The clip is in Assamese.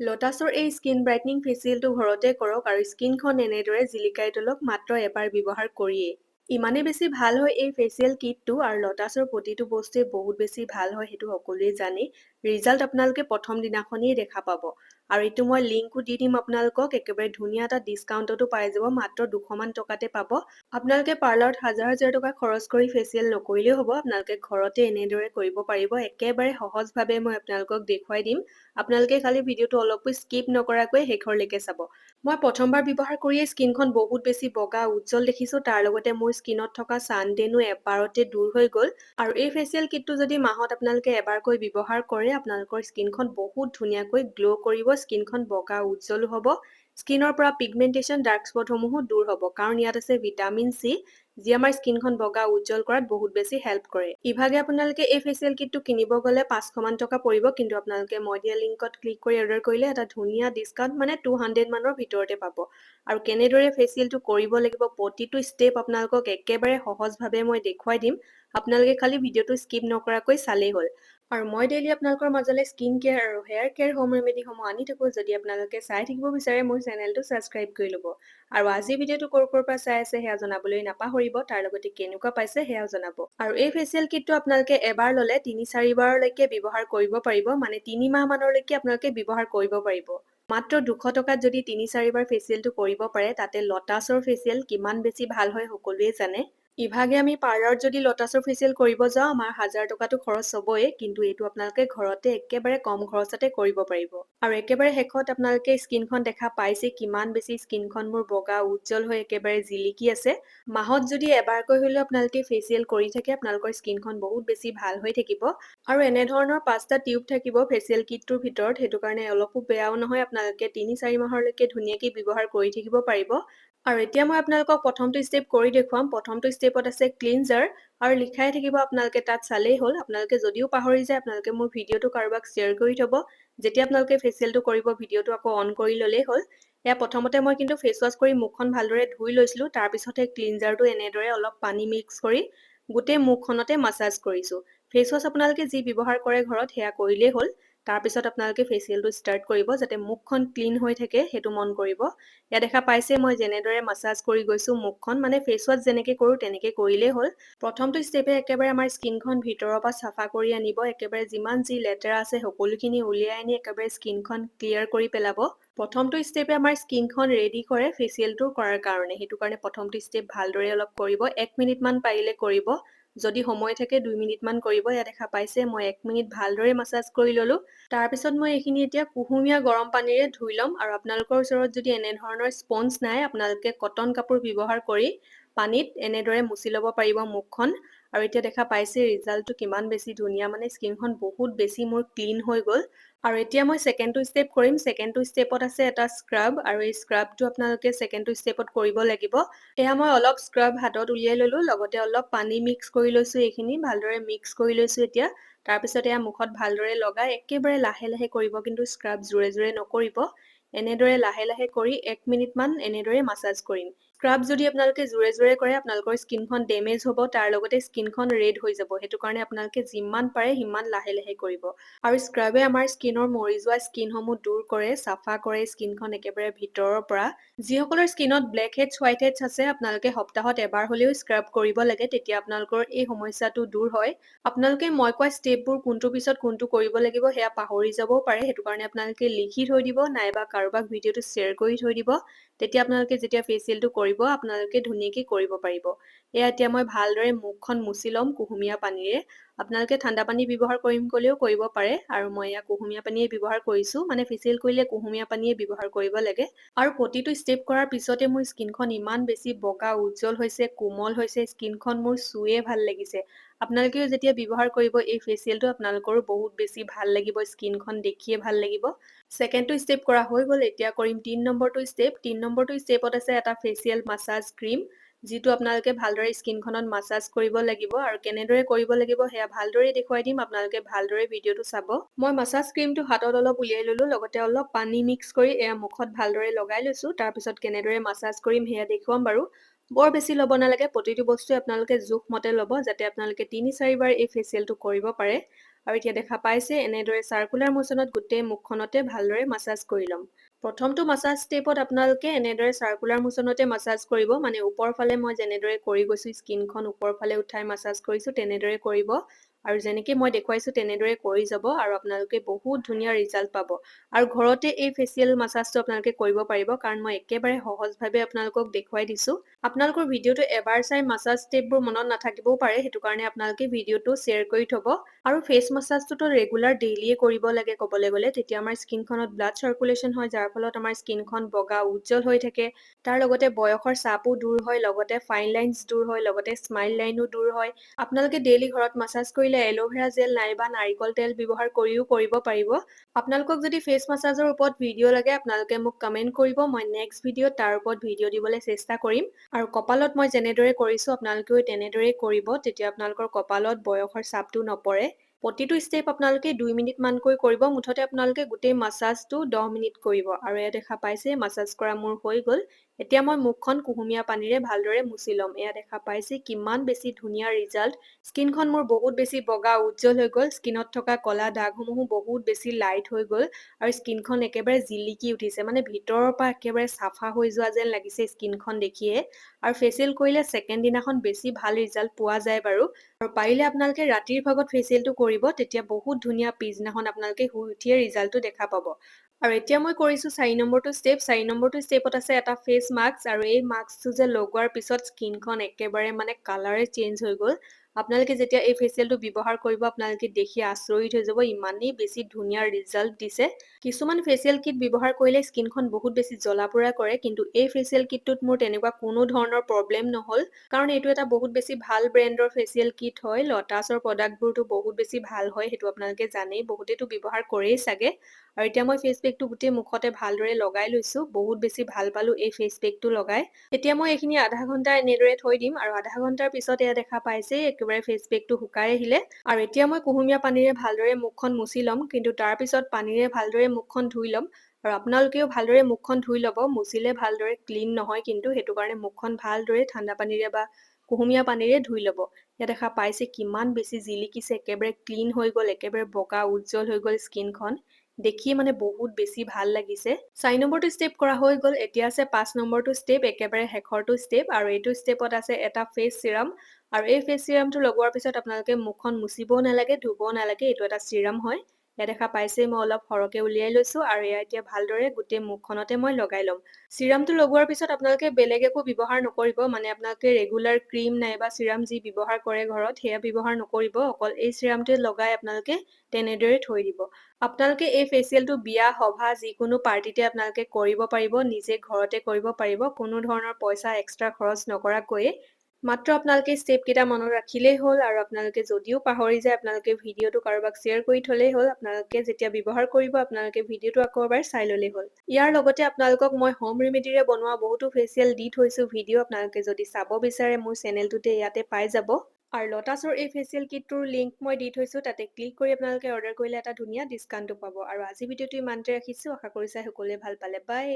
লোটাছৰ এই স্কিন ব্ৰাইটনিং ফেচিয়েলটো ঘৰতে কৰক আৰু স্কিনখন এনেদৰে জিলিকাই তোলক মাত্ৰ এবাৰ ব্যৱহাৰ কৰিয়েই। ইমানেই বেছি ভাল হয় এই ফেচিয়েল কিটটো আৰু লোটাছৰ প্ৰতিটো বস্তুৱে বহুত বেছি ভাল হয় সেইটো সকলোৱে জানে। ৰিজাল্ট আপোনালোকে প্ৰথম দিনাখনেই দেখা পাব। আৰু এইটো মই লিংকো দি দিম আপোনালোকক, একেবাৰে ধুনীয়া এটা ডিছকাউণ্টতো পাই যাব, মাত্ৰ 200 মান টকাতে পাব। আপোনালোকে পাৰ্লাৰত হাজাৰ হাজাৰ টকা খৰচ কৰি ফেচিয়েল নকৰিলেও হ'ব, আপোনালোকে ঘৰতে এনেদৰে কৰিব পাৰিব। একেবাৰে সহজভাৱে মই আপোনালোকক দেখুৱাই দিম। আপোনালোকে খালি ভিডিঅ'টো অলপো স্কিপ নকৰাকৈ শেষৰলৈকে চাব। মই প্ৰথমবাৰ ব্যৱহাৰ কৰিয়ে স্কিনখন বহুত বেছি বগা উজ্জ্বল দেখিছোঁ, তাৰ লগতে মোৰ স্কিনত থকা ছানটেনো এবাৰতে দূৰ হৈ গ'ল। আৰু এই ফেচিয়েল কিটটো যদি মাহত আপোনালোকে এবাৰকৈ ব্যৱহাৰ কৰে, আপোনালোকৰ স্কিনখন বহুত ধুনীয়াকৈ গ্ল' কৰিব, স্কিনখন বগা উজ্জ্বলো হ'ব। স্কিনৰ পৰা পিগমেণ্টেশ্যন ডাৰ্ক স্পটসমূহো দূৰ হ'ব, কাৰণ ইয়াত আছে ভিটামিন চি, যি আমাৰ স্কিনখন বগা উজ্জ্বল কৰাত বহুত বেছি হেল্প কৰে। ইভাগে আপোনালোকে এই ফেচিয়েল কিটটো কিনিব গ'লে 500 মান টকা পৰিব, কিন্তু আপোনালোকে মই দিয়া লিংকত ক্লিক কৰি অৰ্ডাৰ কৰিলে এটা ধুনীয়া ডিছকাউণ্ট, মানে 200 মানৰ ভিতৰতে পাব। আৰু কেনেদৰে ফেচিয়েলটো কৰিব লাগিব প্ৰতিটো ষ্টেপ আপোনালোকক একেবাৰে সহজভাৱে মই দেখুৱাই দিম। আপোনালোকে খালি ভিডিঅ'টো স্কিপ নকৰাকৈ চালেই হ'ল। আৰু মই ডেইলি আপোনালোকৰ মাজলৈ স্কিন কেয়াৰ আৰু হেয়াৰ কেয়াৰ হোম ৰেমেডিসমূহ আনি থাকোঁ। যদি আপোনালোকে চাই থাকিব বিচাৰে মোৰ চেনেলটো ছাবস্ক্ৰাইব কৰি ল'ব। আৰু আজি ভিডিঅ'টো ক'ৰ পৰা চাই আছে সেয়া জনাবলৈ নাপাহৰিব, তাৰ লগতে কেনেকুৱা পাইছে সেয়াও জনাব। আৰু এই ফেচিয়েল কিটটো আপোনালোকে এবাৰ ল'লে 3-4 বাৰলৈকে ব্যৱহাৰ কৰিব পাৰিব, মানে 3 মাহ মানলৈকে আপোনালোকে ব্যৱহাৰ কৰিব পাৰিব। মাত্ৰ 200 টকাত যদি 3-4 বাৰ ফেচিয়েলটো কৰিব পাৰে, তাতে লোটাছৰ ফেচিয়েল কিমান বেছি ভাল হয় সকলোৱে জানে। ইভাগে আমি পাৰ্লাৰত যদি লোটাছৰ ফেচিয়েল কৰিব যাওঁ, আমাৰ 1000 টকাটো খৰচ হ'বই, কিন্তু এইটো আপোনালোকে ঘৰতে একেবাৰে কম খৰচতে কৰিব পাৰিব। আৰু একেবাৰে শেষত আপোনালোকে স্কিনখন দেখা পাইছে কিমান বেছি স্কিনখন মোৰ বগা উজ্জ্বল হৈ একেবাৰে জিলিকি আছে। মাহত যদি এবাৰকৈ হ'লেও আপোনালোকে ফেচিয়েল কৰি থাকে, আপোনালোকৰ স্কিনখন বহুত বেছি ভাল হৈ থাকিব। আৰু এনেধৰণৰ 5টা টিউব থাকিব ফেচিয়েল কিটটোৰ ভিতৰত, সেইটো কাৰণে অলপো বেয়াও নহয়, আপোনালোকে 3-4 মাহলৈকে ধুনীয়াকৈ ব্যৱহাৰ কৰি থাকিব পাৰিব। আৰু এতিয়া মই আপোনালোকক প্ৰথমটো ষ্টেপ কৰি দেখুৱাম। প্ৰথমটো ষ্টেপত আছে ক্লিনজাৰ, আৰু লিখাই থাকিব, আপোনালোকে তাত চালেই হ'ল। আপোনালোকে যদিও পাহৰি যায়, আপোনালোকে মোৰ ভিডিঅ'টো কাৰোবাক শ্বেয়াৰ কৰি থ'ব। যেতিয়া আপোনালোকে ফেচিয়েলটো কৰিব, ভিডিঅ'টো আকৌ অন কৰি ল'লেই হ'ল। এয়া প্ৰথমতে মই কিন্তু ফেচ ৱাছ কৰি মুখখন ভালদৰে ধুই লৈছিলোঁ, তাৰপিছতহে ক্লিনজাৰটো এনেদৰে অলপ পানী মিক্স কৰি গোটেই মুখখনতে মাছাজ কৰিছোঁ। ফেচ ৱাছ আপোনালোকে যি ব্যৱহাৰ কৰে ঘৰত সেয়া কৰিলেই হ'ল। তাৰপিছত আপোনালোকে ফেচিয়েলটো ষ্টাৰ্ট কৰিব, যাতে মুখখন ক্লিন হৈ থাকে সেইটো মন কৰিব। ইয়াত দেখা পাইছে মই যেনেদৰে মাছাজ কৰি গৈছোঁ মুখখন, মানে ফেচ ৱাছ যেনেকৈ কৰোঁ তেনেকৈ কৰিলেই হ'ল। প্ৰথমটো ষ্টেপে একেবাৰে আমাৰ স্কিনখন ভিতৰৰ পৰা চাফা কৰি আনিব, একেবাৰে যিমান যি লেতেৰা আছে সকলোখিনি উলিয়াই আনি একেবাৰে স্কিনখন ক্লিয়াৰ কৰি পেলাব। প্ৰথমটো ষ্টেপে আমাৰ স্কিনখন ৰেডি কৰে ফেচিয়েলটো কৰাৰ কাৰণে, সেইটো কাৰণে প্ৰথমটো ষ্টেপ ভালদৰে অলপ কৰিব, 1 মিনিটমান পাৰিলে কৰিব। যদি সময় থাকে 2 মিনিটমান কৰিব। ইয়াত দেখা পাইছে মই 1 মিনিট ভালদৰে মাছাজ কৰি ল'লোঁ। তাৰপিছত মই এইখিনি এতিয়া কুহুমীয়া গৰম পানীৰে ধুই ল'ম। আৰু আপোনালোকৰ ওচৰত যদি এনেধৰণৰ স্পঞ্জ নাই, আপোনালোকে কটন কাপোৰ ব্যৱহাৰ কৰি পানীত এনেদৰে মুচি ল'ব পাৰিব মুখখন। আৰু এতিয়া দেখা পাইছে ৰিজাল্টটো কিমান বেছি ধুনীয়া, মানে স্কিনখন বহুত বেছি মোৰ ক্লিন হৈ গ'ল। আৰু এতিয়া মই ছেকেণ্ডটো ষ্টেপ কৰিম। ছেকেণ্ডটো ষ্টেপত আছে এটা স্ক্ৰাব, আৰু এই স্ক্ৰাবটো আপোনালোকে ছেকেণ্ডটো ষ্টেপত কৰিব লাগিব। এয়া মই অলপ স্ক্ৰাব হাতত উলিয়াই ল'লোঁ, লগতে অলপ পানী মিক্স কৰি লৈছোঁ। এইখিনি ভালদৰে মিক্স কৰি লৈছোঁ এতিয়া। তাৰপিছত এয়া মুখত ভালদৰে লগাই একেবাৰে লাহে লাহে কৰিব, কিন্তু স্ক্ৰাব জোৰে জোৰে নকৰিব। এনেদৰে লাহে লাহে কৰি 1 মিনিটমান এনেদৰে মাছাজ কৰিম। স্ক্ৰাব যদি আপোনালোকে জোৰে জোৰে কৰে, আপোনালোকৰ স্কিনখন ডেমেজ হ'ব, তাৰ লগতে স্কিনখন ৰেড হৈ যাব। সেইটো কাৰণে আপোনালোকে যিমান পাৰে সিমান লাহে লাহে কৰিব। আৰু স্ক্ৰাবে আমাৰ স্কিনৰ মৰি যোৱা স্কিনসমূহ দূৰ কৰে, চাফা কৰে স্কিনখন একেবাৰে ভিতৰৰ পৰা। যিসকলৰ স্কিনত ব্লেক হেডছ, হোৱাইট হেডছ আছে, আপোনালোকে সপ্তাহত এবাৰ হ'লেও স্ক্ৰাব কৰিব লাগে, তেতিয়া আপোনালোকৰ এই সমস্যাটো দূৰ হয়। আপোনালোকে মই কোৱা ষ্টেপবোৰ কোনটো পিছত কোনটো কৰিব লাগিব সেয়া পাহৰি যাবও পাৰে, সেইটো কাৰণে আপোনালোকে লিখি থৈ দিব, নাইবা কাৰোবাক ভিডিঅ'টো শ্বেয়াৰ কৰি থৈ দিব। তেতিয়া আপোনালোকে যেতিয়া ফেচিয়েলটো কৰিব, আপোনালোকে ধুনীয়াকৈ কৰিব পাৰিব। এয়া এতিয়া মই ভালদৰে মুখখন মুচি ল'ম কুহুমীয়া পানীৰে। আপোনালোকে ঠাণ্ডা পানী ব্যৱহাৰ কৰিম ক'লেও কৰিব পাৰে, আৰু মই এয়া কুহুমীয়া পানীয়ে ব্যৱহাৰ কৰিছোঁ, মানে ফেচিয়েল কৰিলে কুহুমীয়া পানীয়ে ব্যৱহাৰ কৰিব লাগে। আৰু প্ৰতিটো ষ্টেপ কৰাৰ পিছতে মোৰ স্কিনখন ইমান বেছি বগা উজ্জ্বল হৈছে, কোমল হৈছে, স্কিনখন মোৰ চুয়ে ভাল লাগিছে। আপোনালোকেও যেতিয়া ব্যৱহাৰ কৰিব এই ফেচিয়েলটো, আপোনালোকৰো বহুত বেছি ভাল লাগিব, স্কিনখন দেখিয়ে ভাল লাগিব। ছেকেণ্ডটো ষ্টেপ কৰা হৈ গ'ল, এতিয়া কৰিম 3 নম্বৰটো ষ্টেপ। 3 নম্বৰটো ষ্টেপত আছে এটা ফেচিয়েল মাছাজ ক্ৰীম, যিটো আপোনালোকে ভালদৰে স্কিনখনত মাছাজ কৰিব লাগিব। আৰু কেনেদৰে কৰিব লাগিব সেয়া ভালদৰে দেখুৱাই দিম, আপোনালোকে ভালদৰে ভিডিঅ'টো চাব। মই মাছাজ ক্ৰীমটো হাতত অলপ উলিয়াই ল'লোঁ, লগতে অলপ পানী মিক্স কৰি এয়া মুখত ভালদৰে লগাই লৈছোঁ। তাৰপিছত কেনেদৰে মাছাজ কৰিম সেয়া দেখুৱাম বাৰু। বৰ বেছি ল'ব নালাগে, প্ৰতিটো বস্তুৱে আপোনালোকে জোখমতে ল'ব, যাতে আপোনালোকে 3-4 বাৰ এই ফেচিয়েলটো কৰিব পাৰে। আৰু এতিয়া দেখা পাইছে এনেদৰে চাৰ্কুলাৰ মোচনত গোটেই মুখখনতে ভালদৰে মাছাজ কৰি ল'ম। প্ৰথমটো মাছাজ ষ্টেপত আপোনালোকে এনেদৰে চাৰ্কুলাৰ মোচনতে মাছাজ কৰিব, মানে ওপৰ ফালে মই যেনেদৰে কৰি গৈছোঁ স্কিনখন ওপৰ ফালে উঠাই মাছাজ কৰিছোঁ তেনেদৰে কৰিব। আৰু যেনেকৈ মই দেখুৱাইছোঁ তেনেদৰে কৰি যাব আৰু আপোনালোকে বহুত ধুনীয়া ৰিজাল্ট পাব। আৰু ঘৰতে এই ফেচিয়েল মাছাজটো আপোনালোকে কৰিব পাৰিব, কাৰণ মই একেবাৰে সহজভাৱে আপোনালোকক দেখুৱাই দিছোঁ। আপোনালোকৰ ভিডিঅ'টো এবাৰ চাই মাছাজ ষ্টেপবোৰ মনত নাথাকিবও পাৰে, সেইটো কাৰণে আপোনালোকে ভিডিঅ'টো শ্বেয়াৰ কৰি থ'ব। আৰু ফেচ মাছাজটোতো ৰেগুলাৰ ডেইলিয়ে কৰিব লাগে ক'বলৈ গ'লে, তেতিয়া আমাৰ স্কিনখনত ব্লাড চাৰ্কুলেশ্যন হয়, যাৰ ফলত আমাৰ স্কিনখন বগা উজ্জ্বল হৈ থাকে। তাৰ লগতে বয়সৰ চাপো দূৰ হয়, লগতে ফাইন লাইনছ দূৰ হয়, লগতে স্মাইল লাইনো দূৰ হয়। আপোনালোকে ডেইলি ঘৰত মাছাজ কৰিলে এল'ভেৰা জেল নাইবা নাৰিকল তেল ব্যৱহাৰ কৰিও কৰিব পাৰিব। আপোনালোকক যদি ফেচ মাছাজৰ ওপৰত ভিডিঅ' লাগে আপোনালোকে মোক কমেণ্ট কৰিব, মই নেক্সট ভিডিঅ'ত তাৰ ওপৰত ভিডিঅ' দিবলৈ চেষ্টা কৰিম। আৰু কপালত মই যেনেদৰে কৰিছোঁ আপোনালোকেও তেনেদৰেই কৰিব, তেতিয়া আপোনালোকৰ কপালত বয়সৰ চাপটো নপৰে। প্ৰতিটো ষ্টেপ আপোনালোকে 2 মিনিটমানকৈ কৰিব, মুঠতে আপোনালোকে গোটেই মাছাজটো 10 মিনিট কৰিব। আৰু এয়া দেখা পাইছে মাছাজ কৰা মোৰ হৈ গ'ল। এতিয়া মই মুখখন কুহুমীয়া পানীৰে ভালদৰে মুচি ল'ম। এয়া দেখা পাইছে কিমান বেছি ধুনীয়া ৰিজাল্ট। স্কিনখন মোৰ বহুত বেছি বগা উজ্জ্বল হৈ গ'ল, স্কিনত থকা ক'লা দাগসমূহো বহুত বেছি লাইট হৈ গ'ল। আৰু স্কিনখন একেবাৰে জিলিকি উঠিছে, মানে ভিতৰৰ পৰা একেবাৰে চাফা হৈ যোৱা যেন লাগিছে স্কিনখন দেখিয়ে। আৰু ফেচিয়েল কৰিলে ছেকেণ্ড দিনাখন বেছি ভাল ৰিজাল্ট পোৱা যায় বাৰু। আৰু পাৰিলে আপোনালোকে ৰাতিৰ ভাগত ফেচিয়েলটো কৰিব, তেতিয়া বহুত ধুনীয়া পিছদিনাখন আপোনালোকে শুই উঠিয়ে ৰিজাল্টটো দেখা পাব। আৰু এতিয়া মই কৰিছোঁ 4 নম্বৰটো ষ্টেপ। 4 নম্বৰটো ষ্টেপত আছে এটা ফেচ মাস্ক, আৰু এই মাস্কটো যে লগোৱাৰ পিছত স্কিনখন একেবাৰে মানে কালাৰে চেঞ্জ হৈ গ'ল। আপোনালোকে যেতিয়া এই ফেচিয়েলটো ব্যৱহাৰ কৰিব আপোনালোকে দেখি আচৰিত হৈ যাব, ইমানেই বেছি ধুনীয়া ৰিজাল্ট দিছে। কিছুমান ফেচিয়েল কিট ব্যৱহাৰ কৰিলে স্কিনখন বহুত বেছি জ্বলা পোৰা কৰে, কিন্তু এই ফেচিয়েল কিটটোত মোৰ তেনেকুৱা কোনো ধৰণৰ প্ৰব্লেম নহ'ল, কাৰণ এইটো এটা বহুত বেছি ভাল ব্ৰেণ্ডৰ ফেচিয়েল কিট হয়। লটাছৰ প্ৰডাক্টবোৰতো বহুত বেছি ভাল হয়, সেইটো আপোনালোকে জানেই, বহুতেতো ব্যৱহাৰ কৰেই চাগে। আৰু এতিয়া মই ফেচ পেকটো গোটেই মুখতে ভালদৰে লগাই লৈছোঁ, বহুত বেছি ভাল পালোঁ এই ফেচ পেকটো লগাই। এতিয়া মই এইখিনি আধা ঘণ্টা এনেদৰে থৈ দিম, আৰু আধা ঘণ্টাৰ পিছত এয়া দেখা পাইছে একেবাৰে ফেচ পেকটো শুকাই আহিলে। আৰু এতিয়া মই কুহুমীয়া পানীৰে ভালদৰে মুখখন মুচি ল'ম, কিন্তু তাৰ পিছত পানীৰে ভালদৰে মুখখন ধুই ল'ম। আৰু আপোনালোকেও ভালদৰে মুখখন ধুই ল'ব, মুচিলে ভালদৰে ক্লিন নহয়, কিন্তু সেইটো কাৰণে মুখখন ভালদৰে ঠাণ্ডা পানীৰে বা কুহুমীয়া পানীৰে ধুই ল'ব। ইয়াত দেখা পাইছে কিমান বেছি জিলিকিছে, একেবাৰে ক্লিন হৈ গ'ল, একেবাৰে বগা উজ্জ্বল হৈ গ'ল স্কিনখন। দেখিয়ে মানে বহুত বেছি ভাল লাগিছে। 4 নম্বৰটো ষ্টেপ কৰা হৈ গ'ল, এতিয়া আছে 5 নম্বৰটো ষ্টেপ, একেবাৰে শেষৰটো ষ্টেপ। আৰু এইটো ষ্টেপত আছে এটা ফেচ চিৰাম। আৰু এই ফেচ চিৰামটো লগোৱাৰ পিছত আপোনালোকে মুখখন মুচিবও নালাগে, ধুবও নালাগে, এইটো এটা চিৰাম হয়। ইয়াত দেখা পাইছে মই অলপ সৰহকৈ উলিয়াই লৈছোঁ, আৰু এয়া এতিয়া ভালদৰে গোটেই মুখখনতে মই লগাই ল'ম। চিৰামটো লগোৱাৰ পিছত আপোনালোকে বেলেগ একো ব্যৱহাৰ নকৰিব, মানে আপোনালোকে ৰেগুলাৰ ক্ৰীম নাইবা চিৰাম যি ব্যৱহাৰ কৰে ঘৰত সেয়া ব্যৱহাৰ নকৰিব, অকল এই চিৰামটোৱে লগাই আপোনালোকে তেনেদৰে থৈ দিব। আপোনালোকে এই ফেচিয়েলটো বিয়া সভা যিকোনো পাৰ্টিতে আপোনালোকে কৰিব পাৰিব, নিজে ঘৰতে কৰিব পাৰিব, কোনো ধৰণৰ পইচা এক্সট্ৰা খৰচ নকৰাকৈয়ে। মাত্ৰ আপোনালোকে ষ্টেপ কেইটা মনত ৰাখিলেই হ'ল, আৰু আপোনালোকে যদিও পাহৰি যায় আপোনালোকে ভিডিঅ'টো কাৰোবাক শ্বেয়াৰ কৰি থ'লেই হ'ল। আপোনালোকে যেতিয়া ব্যৱহাৰ কৰিব আপোনালোকে ভিডিঅ'টো আকৌ এবাৰ চাই ল'লেই হ'ল। ইয়াৰ লগতে আপোনালোকক মই হোম ৰেমেডিৰে বনোৱা বহুতো ফেচিয়েল দি থৈছোঁ ভিডিঅ', আপোনালোকে যদি চাব বিচাৰে মোৰ চেনেলটোতে ইয়াতে পাই যাব। আৰু লটাছৰ এই ফেচিয়েল কিটটোৰ লিংক মই দি থৈছোঁ, তাতে ক্লিক কৰি আপোনালোকে অৰ্ডাৰ কৰিলে এটা ধুনীয়া ডিছকাউণ্টো পাব। আৰু আজি ভিডিঅ'টো ইমানতে ৰাখিছোঁ, আশা কৰিছোঁ সকলোৱে ভাল পালে। বাই।